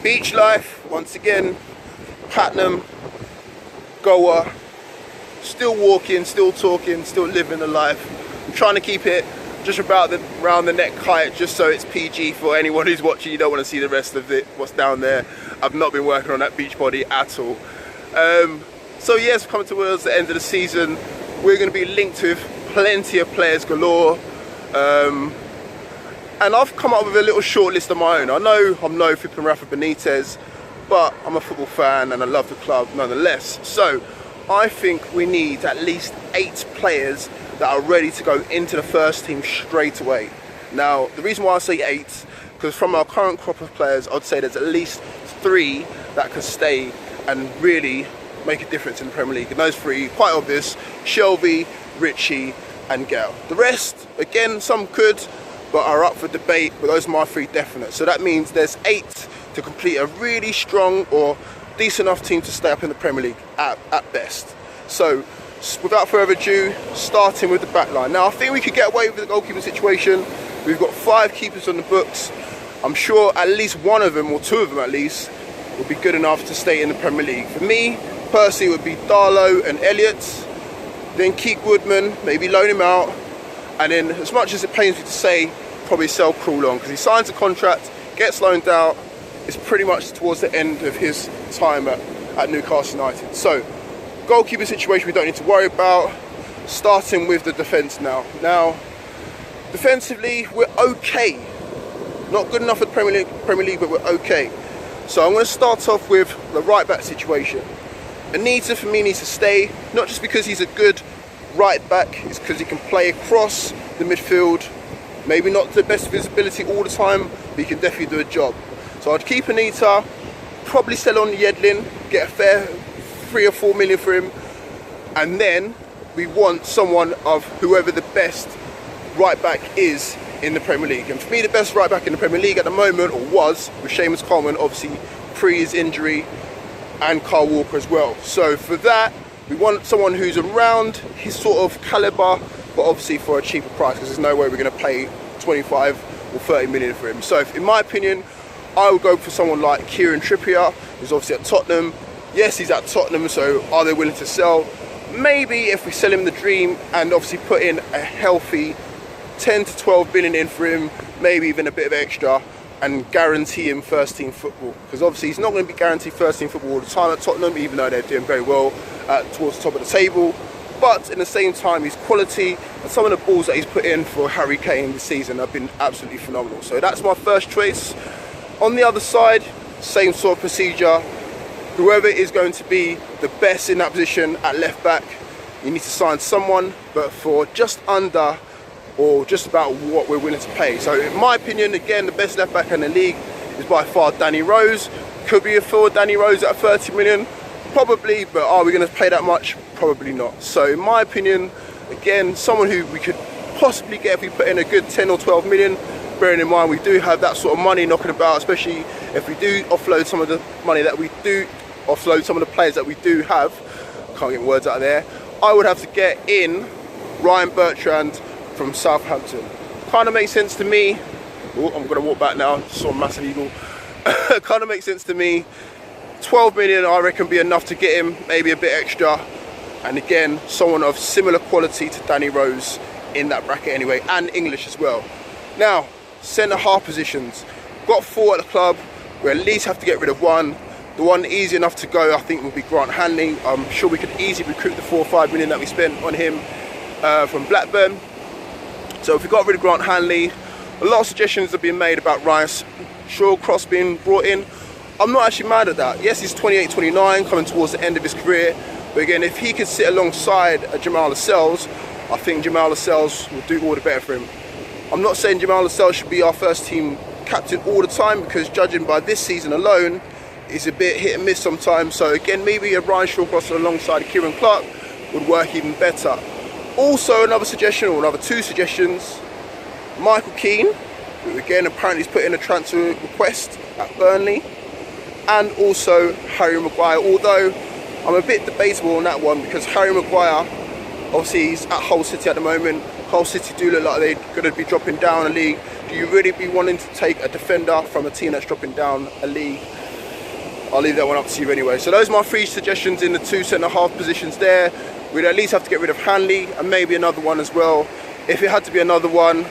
Beach life, once again, Platinum, Goa, still walking, still talking, still living the life. I'm trying to keep it just about around the neck height, just so it's PG for anyone who's watching. You don't want to see the rest of it, what's down there. I've not been working on that beach body at all. So yes, we're coming towards the end of the season. We're going to be linked with plenty of players galore. And I've come up with a little short list of my own. I know I'm no flipping Rafa Benitez, but I'm a football fan and I love the club nonetheless. So I think we need at least 8 players that are ready to go into the first team straight away. Now, the reason why I say 8, because from our current crop of players, I'd say there's at least 3 that can stay and really make a difference in the Premier League. And those 3, quite obvious: Shelby, Richie and Gale. The rest, again, some could, but are up for debate, but those are my 3 definite. So that means there's 8 to complete a really strong or decent enough team to stay up in the Premier League at best. So without further ado, starting with the back line. Now I think we could get away with the goalkeeping situation. We've got 5 keepers on the books. I'm sure at least one of them, or 2 of them at least, would be good enough to stay in the Premier League. For me personally, it would be Darlow and Elliott, then Keith Woodman, maybe loan him out, and then, as much as it pains me to say, probably sell Krul on, because he signs a contract, gets loaned out. It's pretty much towards the end of his time at Newcastle United. So, goalkeeper situation we don't need to worry about. Starting with the defence now. Now, defensively, we're okay. Not good enough for the Premier League, but we're okay. So I'm going to start off with the right back situation. Anita, for me, needs to stay, not just because he's a good right back, it's because he can play across the midfield. Maybe not the best visibility all the time, but he can definitely do a job. So I'd keep Anita, probably sell on Yedlin, get a fair 3 or 4 million for him, and then we want someone of whoever the best right back is in the Premier League. And for me, the best right back in the Premier League at the moment, or was, with Seamus Coleman, obviously pre his injury, and Carl Walker as well. So for that, we want someone who's around his sort of calibre, but obviously for a cheaper price, because there's no way we're going to pay 25 or 30 million for him. So in my opinion, I would go for someone like Kieran Trippier, who's obviously at Tottenham. Yes, he's at Tottenham, so are they willing to sell? Maybe if we sell him the dream and obviously put in a healthy 10 to 12 billion in for him, maybe even a bit of extra, and guarantee him first team football. Because obviously he's not going to be guaranteed first team football all the time at Tottenham, even though they're doing very well towards the top of the table. But in the same time, his quality and some of the balls that he's put in for Harry Kane this season have been absolutely phenomenal. So that's my first choice. On the other side, same sort of procedure. Whoever is going to be the best in that position at left back, you need to sign someone, but for just under or just about what we're willing to pay. So in my opinion, again, the best left back in the league is by far Danny Rose. Could we afford Danny Rose at 30 million? Probably, but are we going to pay that much? Probably not. So in my opinion, again, someone who we could possibly get if we put in a good 10 or 12 million, bearing in mind we do have that sort of money knocking about, especially if we do offload some of the money that we do, offload some of the players that we do have. Can't get words out of there. I would have to get in Ryan Bertrand from Southampton. Kind of makes sense to me. Oh, I'm going to walk back now, saw a massive eagle. Kind of makes sense to me. 12 million I reckon be enough to get him, maybe a bit extra. And again, someone of similar quality to Danny Rose in that bracket anyway, and English as well. Now, centre half positions. Got 4 at the club. We at least have to get rid of one. The one easy enough to go, I think, will be Grant Hanley. I'm sure we could easily recruit the 4 or 5 million that we spent on him from Blackburn. So if we got rid of Grant Hanley, a lot of suggestions have been made about Rice Shawcross being brought in. I'm not actually mad at that. Yes, he's 28, 29, coming towards the end of his career. But again, if he could sit alongside Jamal Lascelles, I think Jamal Lascelles will do all the better for him. I'm not saying Jamal Lascelles should be our first team captain all the time, because judging by this season alone, it's a bit hit and miss sometimes. So again, maybe a Ryan Shawcross alongside Kieran Clark would work even better. Also, another suggestion, or another 2 suggestions, Michael Keane, who again apparently has put in a transfer request at Burnley, and also Harry Maguire, although I'm a bit debatable on that one, because Harry Maguire, obviously he's at Hull City at the moment. Hull City do look like they're going to be dropping down a league. Do you really be wanting to take a defender from a team that's dropping down a league? I'll leave that one up to you anyway. So those are my 3 suggestions in the 2 centre-half positions there. We'd at least have to get rid of Hanley and maybe another one as well. If it had to be another one,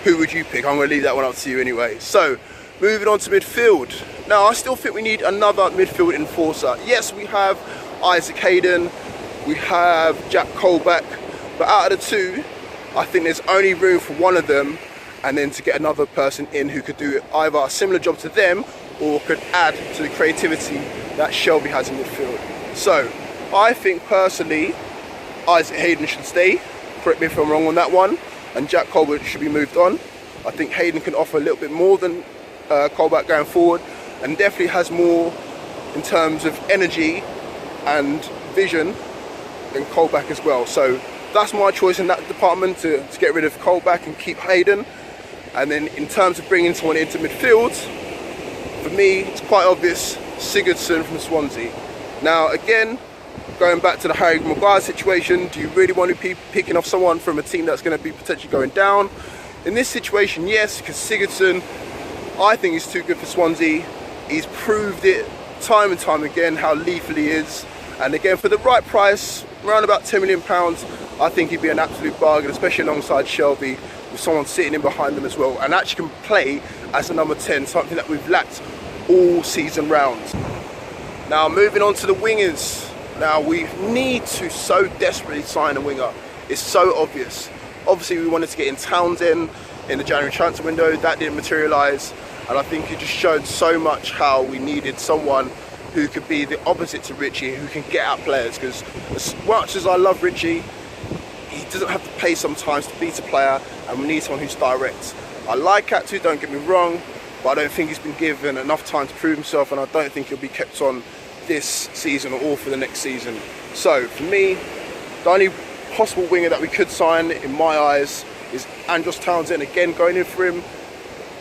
who would you pick? I'm going to leave that one up to you anyway. So, moving on to midfield. Now, I still think we need another midfield enforcer. Yes, we have Isaac Hayden, we have Jack Colback, but out of the 2, I think there's only room for one of them, and then to get another person in who could do either a similar job to them or could add to the creativity that Shelby has in midfield. So, I think personally, Isaac Hayden should stay. Correct me if I'm wrong on that one. And Jack Colback should be moved on. I think Hayden can offer a little bit more than Colback going forward, and definitely has more in terms of energy and vision than Colback as well. So that's my choice in that department, to get rid of Colback and keep Hayden. And then in terms of bringing someone into midfield, for me, it's quite obvious, Sigurdsson from Swansea. Now again, going back to the Harry Maguire situation, do you really want to be picking off someone from a team that's going to be potentially going down? In this situation, yes, because Sigurdsson, I think he's too good for Swansea. He's proved it time and time again how lethal he is. And again, for the right price, around about £10 million, I think he'd be an absolute bargain, especially alongside Shelby, with someone sitting in behind them as well, and actually can play as a number 10, something that we've lacked all season round. Now, moving on to the wingers. Now, we need to so desperately sign a winger. It's so obvious. Obviously, we wanted to get in Townsend in the January transfer window. That didn't materialise, and I think it just showed so much how we needed someone who could be the opposite to Richie, who can get out players. Because as much as I love Richie, he doesn't have to play sometimes to beat a player, and we need someone who's direct. I like Katu, don't get me wrong, but I don't think he's been given enough time to prove himself, and I don't think he'll be kept on this season or for the next season. So for me, the only possible winger that we could sign in my eyes is Andros Townsend. Again, going in for him,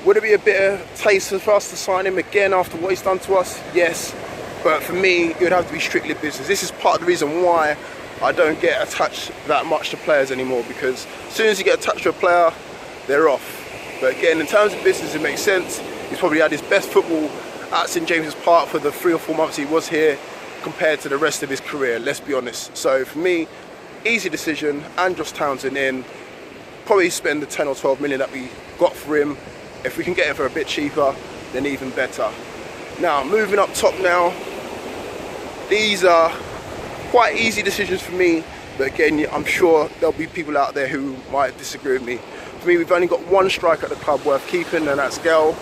would it be a bit of taste for us to sign him again after what he's done to us? Yes, but for me, it would have to be strictly business. This is part of the reason why I don't get attached that much to players anymore, because as soon as you get attached to a player, they're off. But again, in terms of business, it makes sense. He's probably had his best football at St James's Park for the 3 or 4 months he was here compared to the rest of his career, let's be honest. So for me, easy decision, Andros Townsend in, probably spend the 10 or 12 million that we got for him. If we can get him for a bit cheaper, then even better. Now, moving up top now, these are quite easy decisions for me, but again, I'm sure there'll be people out there who might disagree with me. For me, we've only got one striker at the club worth keeping, and that's Gale.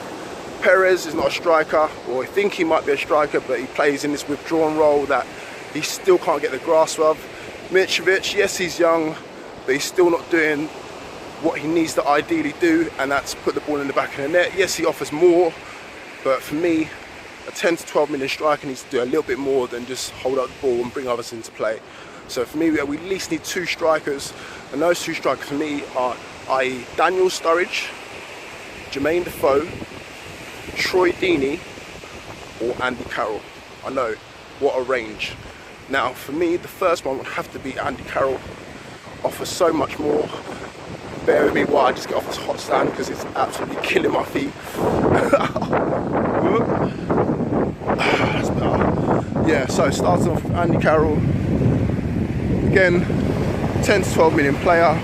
Perez is not a striker, or I think he might be a striker, but he plays in this withdrawn role that he still can't get the grasp of. Mitrovic, yes, he's young, but he's still not doing what he needs to ideally do, and that's put the ball in the back of the net. Yes, he offers more, but for me, a 10 to 12 million striker needs to do a little bit more than just hold up the ball and bring others into play. So for me, we at least need 2 strikers, and those 2 strikers for me are i.e. Daniel Sturridge, Jermaine Defoe, Troy Deeney, or Andy Carroll. I know, what a range. Now for me, the first one would have to be Andy Carroll. Offers so much more. Bear with me while I just get off this hot stand because it's absolutely killing my feet. That's better. Yeah, so starting off with Andy Carroll. Again, 10 to 12 million player.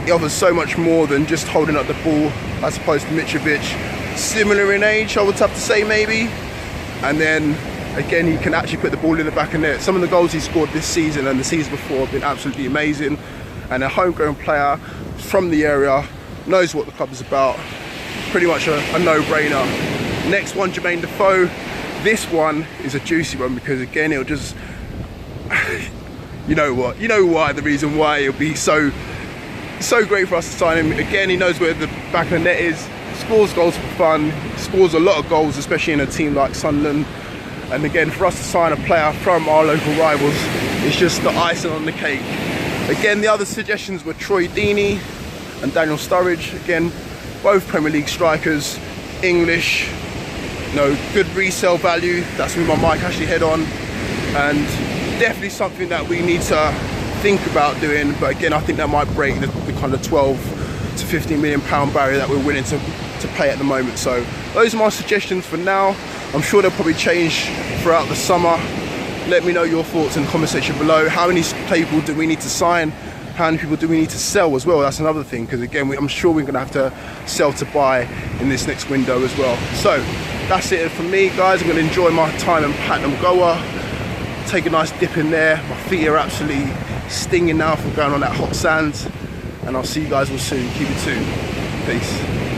He offers so much more than just holding up the ball as opposed to Mitrovic. Similar in age, I would have to say, maybe. And then again, he can actually put the ball in the back of the net. Some of the goals he scored this season and the season before have been absolutely amazing. And a homegrown player from the area, knows what the club is about. Pretty much a no-brainer. Next one, Jermaine Defoe. This one is a juicy one because again, it'll just, you know what? You know why? The reason why it'll be so great for us to sign him. Again, he knows where the back of the net is. Scores goals for fun. Scores a lot of goals, especially in a team like Sunderland. And again, for us to sign a player from our local rivals, it's just the icing on the cake. Again, the other suggestions were Troy Deeney and Daniel Sturridge. Again, both Premier League strikers, English, you know, good resale value. That's where my mic actually head on. And definitely something that we need to think about doing. But again, I think that might break the kind of 12 to 15 million pound barrier that we're willing to pay at the moment. So those are my suggestions for now. I'm sure they'll probably change throughout the summer. Let me know your thoughts in the comment section below. How many people do we need to sign? How many people do we need to sell as well? That's another thing, because again, I'm sure we're gonna have to sell to buy in this next window as well. So that's it from me, guys. I'm gonna enjoy my time in Platinum Goa, take a nice dip in there. My feet are absolutely stinging now from going on that hot sand, and I'll see you guys all soon. Keep it tuned. Peace.